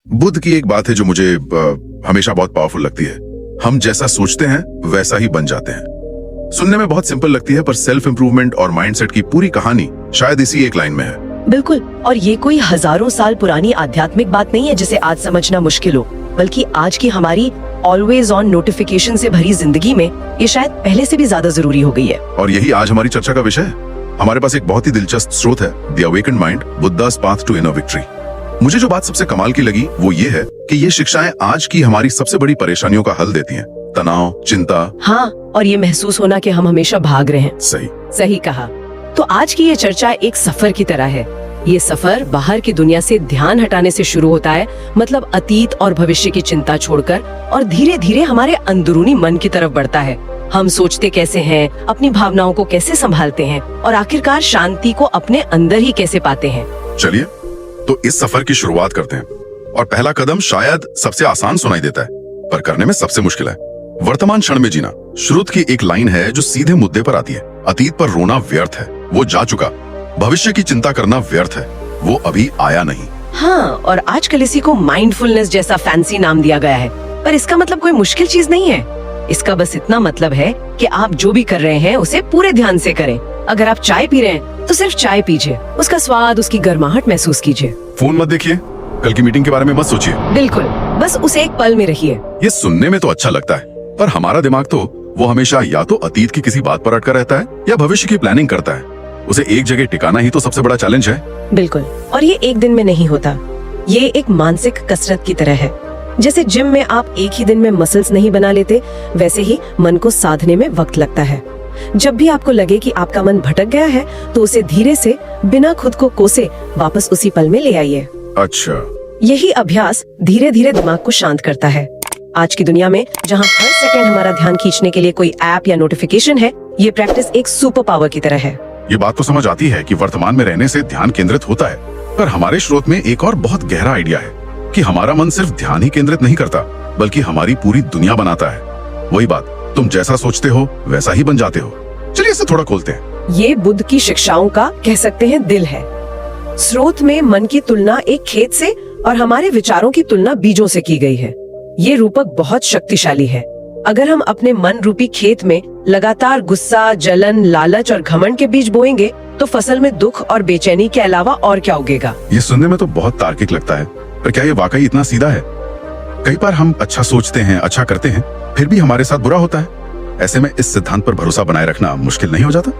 बुद्ध की एक बात है जो मुझे हमेशा बहुत पावरफुल लगती है। हम जैसा सोचते हैं वैसा ही बन जाते हैं। सुनने में बहुत सिंपल लगती है, पर सेल्फ इंप्रूवमेंट और माइंडसेट की पूरी कहानी शायद इसी एक लाइन में है। बिल्कुल, और ये कोई हजारों साल पुरानी आध्यात्मिक बात नहीं है जिसे आज समझना मुश्किल हो, बल्कि आज की हमारी ऑलवेज ऑन नोटिफिकेशन से भरी जिंदगी में ये शायद पहले से भी ज्यादा जरूरी हो गई है। और यही आज हमारी चर्चा का विषय है। हमारे पास एक बहुत ही दिलचस्प स्रोत है, the awakened mind, Buddha's path to inner victory. मुझे जो बात सबसे कमाल की लगी वो ये है कि ये शिक्षाएं आज की हमारी सबसे बड़ी परेशानियों का हल देती हैं। तनाव, चिंता। हाँ, और ये महसूस होना कि हम हमेशा भाग रहे हैं। सही कहा। तो आज की ये चर्चा एक सफर की तरह है। ये सफर बाहर की दुनिया से ध्यान हटाने से शुरू होता है, मतलब अतीत और भविष्य की चिंता छोड़कर, और धीरे धीरे हमारे अंदरूनी मन की तरफ बढ़ता है। हम सोचते कैसे हैं, अपनी भावनाओं को कैसे संभालते हैं, और आखिरकार शांति को अपने अंदर ही कैसे पाते हैं। चलिए तो इस सफर की शुरुआत करते हैं। और पहला कदम शायद सबसे आसान सुनाई देता है, पर करने में सबसे मुश्किल है। वर्तमान क्षण में जीना। श्रुत की एक लाइन है जो सीधे मुद्दे पर आती है। अतीत पर रोना व्यर्थ है, वो जा चुका। भविष्य की चिंता करना व्यर्थ है, वो अभी आया नहीं। हाँ, और आजकल इसी को माइंडफुलनेस जैसा फैंसी नाम दिया गया है, पर इसका मतलब कोई मुश्किल चीज नहीं है। इसका बस इतना मतलब है कि आप जो भी कर रहे हैं उसे पूरे ध्यान से करें। अगर आप चाय पी रहे हैं तो सिर्फ चाय पीजिए, उसका स्वाद, उसकी गर्माहट महसूस कीजिए। फोन मत देखिए, कल की मीटिंग के बारे में मत सोचिए। बिल्कुल, बस उसे एक पल में रखिए। ये सुनने में तो अच्छा लगता है, पर हमारा दिमाग तो वो हमेशा या तो अतीत की किसी बात पर अटका रहता है या भविष्य की प्लानिंग करता है। उसे एक जगह टिकाना ही तो सबसे बड़ा चैलेंज है। बिल्कुल, और ये एक दिन में नहीं होता। ये एक मानसिक कसरत की तरह है। जैसे जिम में आप एक ही दिन में मसल्स नहीं बना लेते, वैसे ही मन को साधने में वक्त लगता है। जब भी आपको लगे कि आपका मन भटक गया है, तो उसे धीरे से, बिना खुद को कोसे, वापस उसी पल में ले आइए। अच्छा, यही अभ्यास धीरे धीरे दिमाग को शांत करता है। आज की दुनिया में जहाँ हर सेकंड हमारा ध्यान खींचने के लिए कोई ऐप या नोटिफिकेशन है, ये प्रैक्टिस एक सुपर पावर की तरह है। ये बात तो समझ आती है कि वर्तमान में रहने से ध्यान केंद्रित होता है, पर हमारे स्रोत में एक और बहुत गहरा आइडिया है कि हमारा मन सिर्फ ध्यान ही केंद्रित नहीं करता, बल्कि हमारी पूरी दुनिया बनाता है। वही बात, तुम जैसा सोचते हो वैसा ही बन जाते हो। चलिए इसे थोड़ा खोलते हैं। ये बुद्ध की शिक्षाओं का, कह सकते हैं, दिल है। स्रोत में मन की तुलना एक खेत से और हमारे विचारों की तुलना बीजों से की गई है। ये रूपक बहुत शक्तिशाली है। अगर हम अपने मन रूपी खेत में लगातार गुस्सा, जलन, लालच और घमंड के बीज बोएंगे, तो फसल में दुख और बेचैनी के अलावा और क्या उगेगा। ये सुनने में तो बहुत तार्किक लगता है, पर क्या ये वाकई इतना सीधा है? कई बार हम अच्छा सोचते हैं, अच्छा करते हैं, फिर भी हमारे साथ बुरा होता है। ऐसे में इस सिद्धांत पर भरोसा बनाए रखना मुश्किल नहीं हो जाता?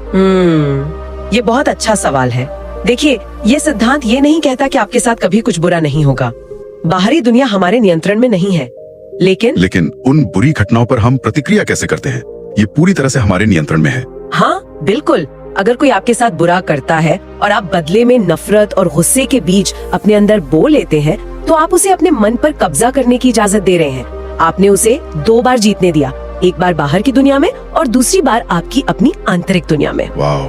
ये बहुत अच्छा सवाल है। देखिए, ये सिद्धांत ये नहीं कहता कि आपके साथ कभी कुछ बुरा नहीं होगा। बाहरी दुनिया हमारे नियंत्रण में नहीं है, लेकिन उन बुरी घटनाओं पर हम प्रतिक्रिया कैसे करते हैं, ये पूरी तरह से हमारे नियंत्रण में है। हाँ, बिल्कुल। अगर कोई आपके साथ बुरा करता है और आप बदले में नफरत और गुस्से के बीज अपने अंदर बो लेते हैं, तो आप उसे अपने मन पर कब्जा करने की इजाजत दे रहे हैं। आपने उसे 2 बार जीतने दिया, एक बार बाहर की दुनिया में और दूसरी बार आपकी अपनी आंतरिक दुनिया में। वाह,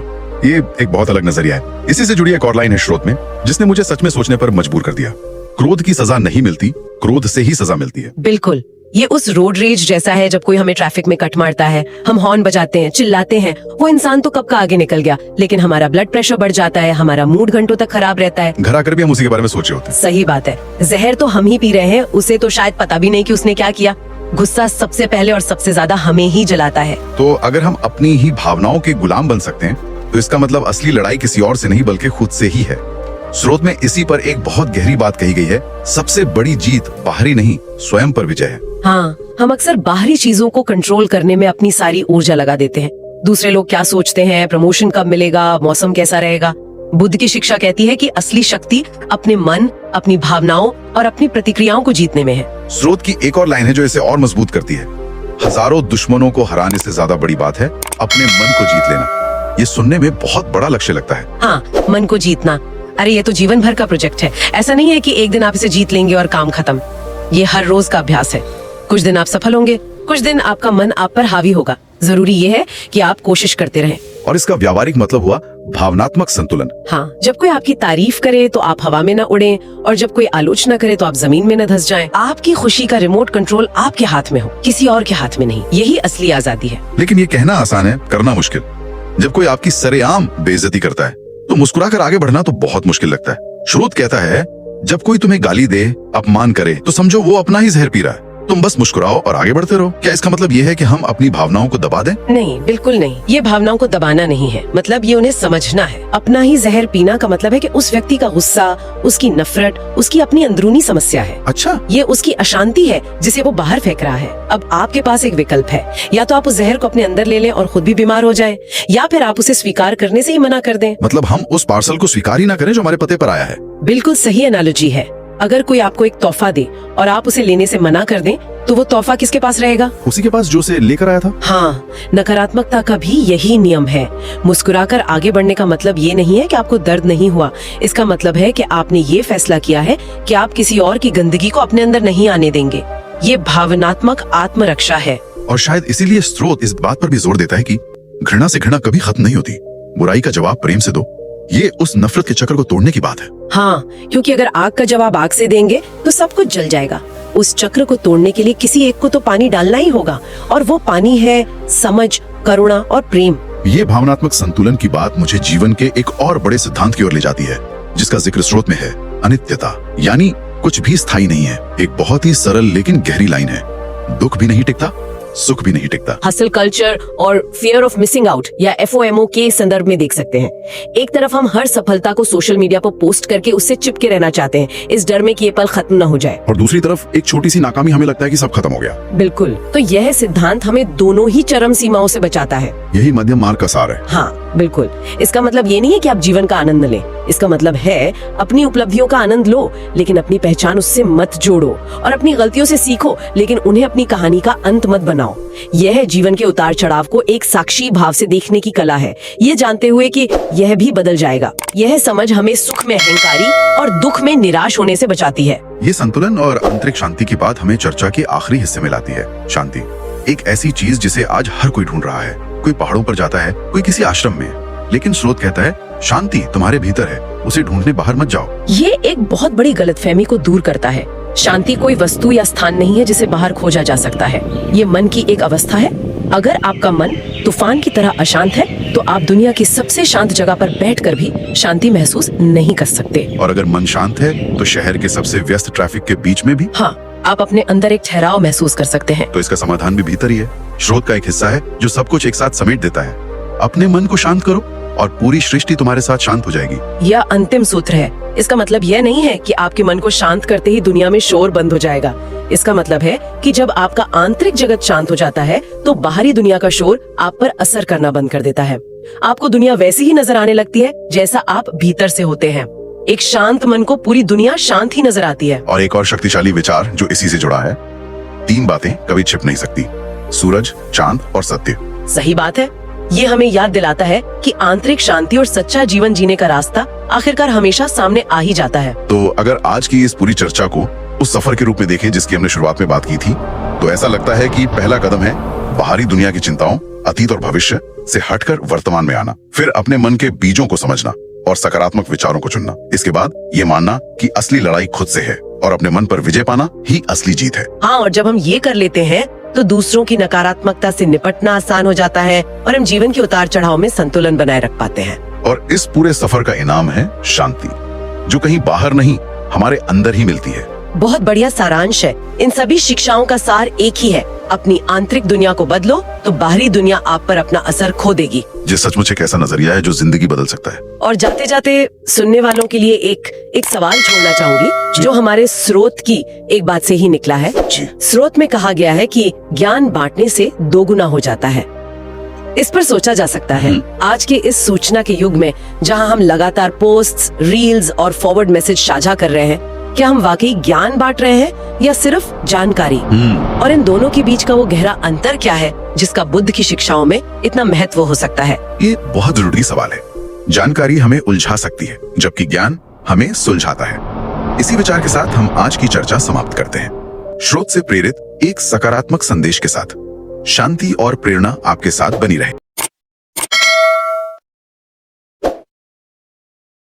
ये एक बहुत अलग नजरिया है। इसी से जुड़ी एक और लाइन है स्रोत में, जिसने मुझे सच में सोचने पर मजबूर कर दिया। क्रोध की सजा नहीं मिलती, क्रोध से ही सजा मिलती है। बिल्कुल, ये उस रोड रेज जैसा है। जब कोई हमें ट्रैफिक में कट मारता है, हम हॉर्न बजाते हैं, चिल्लाते हैं। वो इंसान तो कब का आगे निकल गया, लेकिन हमारा ब्लड प्रेशर बढ़ जाता है, हमारा मूड घंटों तक खराब रहता है। घर आकर भी हम उसी के बारे में सोच रहे होते हैं। सही बात है। जहर तो हम ही पी रहे हैं, उसे तो शायद पता भी नहीं कि उसने क्या किया। गुस्सा सबसे पहले और सबसे ज्यादा हमें ही जलाता है। तो अगर हम अपनी ही भावनाओं के गुलाम बन सकते हैं, तो इसका मतलब असली लड़ाई किसी और से नहीं बल्कि खुद से ही है। स्रोत में इसी पर एक बहुत गहरी बात कही गई है। सबसे बड़ी जीत बाहरी नहीं, स्वयं पर विजय है। हाँ, हम अक्सर बाहरी चीजों को कंट्रोल करने में अपनी सारी ऊर्जा लगा देते हैं। दूसरे लोग क्या सोचते हैं, प्रमोशन कब मिलेगा, मौसम कैसा रहेगा। बुद्ध की शिक्षा कहती है कि असली शक्ति अपने मन, अपनी भावनाओं और अपनी प्रतिक्रियाओं को जीतने में है। स्रोत की एक और लाइन है जो इसे और मजबूत करती है। हजारों दुश्मनों को हराने से ज्यादा बड़ी बात है अपने मन को जीत लेना। ये सुनने में बहुत बड़ा लक्ष्य लगता है। हाँ, मन को जीतना, अरे ये तो जीवन भर का प्रोजेक्ट है। ऐसा नहीं है कि एक दिन आप इसे जीत लेंगे और काम खत्म। ये हर रोज का अभ्यास है। कुछ दिन आप सफल होंगे, कुछ दिन आपका मन आप पर हावी होगा। जरूरी ये है कि आप कोशिश करते रहें। और इसका व्यावहारिक मतलब हुआ भावनात्मक संतुलन। हाँ, जब कोई आपकी तारीफ करे तो आप हवा में न उड़ें, और जब कोई आलोचना करे तो आप जमीन में न धंस जाएं। आपकी खुशी का रिमोट कंट्रोल आपके हाथ में हो, किसी और के हाथ में नहीं। यही असली आजादी है। लेकिन ये कहना आसान है, करना मुश्किल। जब कोई आपकी सरेआम बेइज्जती करता है, तो मुस्कुराकर आगे बढ़ना तो बहुत मुश्किल लगता है। स्रोत कहता है जब कोई तुम्हें गाली दे, अपमान करे, तो समझो वो अपना ही जहर पी रहा है। तुम बस मुस्कुराओ और आगे बढ़ते रहो। क्या इसका मतलब ये है कि हम अपनी भावनाओं को दबा दें? नहीं, बिल्कुल नहीं। ये भावनाओं को दबाना नहीं है, मतलब ये उन्हें समझना है। अपना ही जहर पीना का मतलब है कि उस व्यक्ति का गुस्सा, उसकी नफरत, उसकी अपनी अंदरूनी समस्या है। अच्छा, ये उसकी अशांति है जिसे वो बाहर फेंक रहा है। अब आपके पास एक विकल्प है, या तो आप उस जहर को अपने अंदर ले लें और खुद भी बीमार हो जाएं, या फिर आप उसे स्वीकार करने से ही मना कर दें। मतलब हम उस पार्सल को स्वीकार ही ना करें जो हमारे पते पर आया है। बिल्कुल सही एनालॉजी है। अगर कोई आपको एक तोहफा दे और आप उसे लेने से मना कर दें, तो वो तोहफा किसके पास रहेगा? उसी के पास जो उसे लेकर आया था। हाँ, नकारात्मकता का भी यही नियम है। मुस्कुराकर आगे बढ़ने का मतलब ये नहीं है कि आपको दर्द नहीं हुआ। इसका मतलब है कि आपने ये फैसला किया है कि आप किसी और की गंदगी को अपने अंदर नहीं आने देंगे। ये भावनात्मक आत्मरक्षा है। और शायद इसीलिए स्रोत इस बात पर भी जोर देता है कि घृणा से घृणा कभी खत्म नहीं होती। बुराई का जवाब प्रेम से दो। ये उस नफरत के चक्र को तोड़ने की बात है। हाँ, क्योंकि अगर आग का जवाब आग से देंगे तो सब कुछ जल जाएगा। उस चक्र को तोड़ने के लिए किसी एक को तो पानी डालना ही होगा, और वो पानी है समझ, करुणा और प्रेम। ये भावनात्मक संतुलन की बात मुझे जीवन के एक और बड़े सिद्धांत की ओर ले जाती है, जिसका जिक्र स्रोत में है, अनित्यता। यानी कुछ भी स्थायी नहीं है। एक बहुत ही सरल लेकिन गहरी लाइन है। दुख भी नहीं टिकता, सुख भी नहीं टिकता। हसल कल्चर और फियर ऑफ मिसिंग आउट या FOMO के संदर्भ में देख सकते हैं। एक तरफ हम हर सफलता को सोशल मीडिया पर पोस्ट करके उससे चिपके रहना चाहते हैं, इस डर में कि ये पल खत्म न हो जाए, और दूसरी तरफ एक छोटी सी नाकामी हमें लगता है कि सब खत्म हो गया। बिल्कुल। तो यह सिद्धांत हमें दोनों ही चरम सीमाओं से बचाता है। यही मध्यम मार्ग का सार है। हाँ, बिल्कुल। इसका मतलब ये नहीं है कि आप जीवन का आनंद लें। इसका मतलब है अपनी उपलब्धियों का आनंद लो, लेकिन अपनी पहचान उससे मत जोड़ो, और अपनी गलतियों से सीखो, लेकिन उन्हें अपनी कहानी का अंत मत बनाओ। यह जीवन के उतार चढ़ाव को एक साक्षी भाव से देखने की कला है, ये जानते हुए कि यह भी बदल जाएगा। यह समझ हमें सुख में अहंकारी और दुख में निराश होने से बचाती है। ये संतुलन और आंतरिक शांति की बात हमें चर्चा के आखिरी हिस्से में लाती है। शांति एक ऐसी चीज जिसे आज हर कोई ढूंढ रहा है। कोई पहाड़ों पर जाता है, कोई किसी आश्रम में, लेकिन स्रोत कहता है शांति तुम्हारे भीतर है, उसे ढूंढने बाहर मत जाओ। ये एक बहुत बड़ी गलतफहमी को दूर करता है। शांति कोई वस्तु या स्थान नहीं है जिसे बाहर खोजा जा सकता है। ये मन की एक अवस्था है। अगर आपका मन तूफान की तरह अशांत है, तो आप दुनिया की सबसे शांत जगह पर बैठकर भी शांति महसूस नहीं कर सकते। और अगर मन शांत है, तो शहर के सबसे व्यस्त ट्रैफिक के बीच में भी हाँ, आप अपने अंदर एक ठहराव महसूस कर सकते हैं। तो इसका समाधान भी भीतर ही है। स्रोत का एक हिस्सा है जो सब कुछ एक साथ समेट देता है। अपने मन को शांत करो और पूरी सृष्टि तुम्हारे साथ शांत हो जाएगी। यह अंतिम सूत्र है। इसका मतलब यह नहीं है कि आपके मन को शांत करते ही दुनिया में शोर बंद हो जाएगा। इसका मतलब है कि जब आपका आंतरिक जगत शांत हो जाता है, तो बाहरी दुनिया का शोर आप पर असर करना बंद कर देता है। आपको दुनिया वैसी ही नजर आने लगती है जैसा आप भीतर से होते हैं। एक शांत मन को पूरी दुनिया शांत ही नजर आती है। और एक और शक्तिशाली विचार जो इसी से जुड़ा है, 3 बातें कभी छिप नहीं सकती, सूरज, चांद और सत्य। सही बात है। ये हमें याद दिलाता है कि आंतरिक शांति और सच्चा जीवन जीने का रास्ता आखिरकार हमेशा सामने आ ही जाता है। तो अगर आज की इस पूरी चर्चा को उस सफर के रूप में देखें जिसकी हमने शुरुआत में बात की थी, तो ऐसा लगता है कि पहला कदम है बाहरी दुनिया की चिंताओं, अतीत और भविष्य से हटकर वर्तमान में आना, फिर अपने मन के बीजों को समझना और सकारात्मक विचारों को चुनना। इसके बाद ये मानना कि असली लड़ाई खुद से है और अपने मन पर विजय पाना ही असली जीत है। हाँ, और जब हम ये कर लेते हैं, तो दूसरों की नकारात्मकता से निपटना आसान हो जाता है और हम जीवन के उतार चढ़ाव में संतुलन बनाए रख पाते हैं। और इस पूरे सफर का इनाम है शांति, जो कहीं बाहर नहीं, हमारे अंदर ही मिलती है। बहुत बढ़िया सारांश है। इन सभी शिक्षाओं का सार एक ही है, अपनी आंतरिक दुनिया को बदलो तो बाहरी दुनिया आप पर अपना असर खो देगी। ये सचमुच एक ऐसा नजरिया है जो जिंदगी बदल सकता है। और जाते जाते सुनने वालों के लिए एक सवाल छोड़ना चाहूंगी, जो हमारे स्रोत की एक बात से ही निकला है। स्रोत में कहा गया है कि ज्ञान बांटने से 2 गुना हो जाता है। इस पर सोचा जा सकता है, आज के इस सूचना के युग में जहां हम लगातार पोस्ट्स, रील्स और फॉरवर्ड मैसेज साझा कर रहे हैं, क्या हम वाकई ज्ञान बांट रहे हैं या सिर्फ जानकारी? और इन दोनों के बीच का वो गहरा अंतर क्या है जिसका बुद्ध की शिक्षाओं में इतना महत्व हो सकता है? ये बहुत जरूरी सवाल है। जानकारी हमें उलझा सकती है, जबकि ज्ञान हमें सुलझाता है। इसी विचार के साथ हम आज की चर्चा समाप्त करते हैं। स्रोत से प्रेरित एक सकारात्मक संदेश के साथ। शांति और प्रेरणा आपके साथ बनी रहे।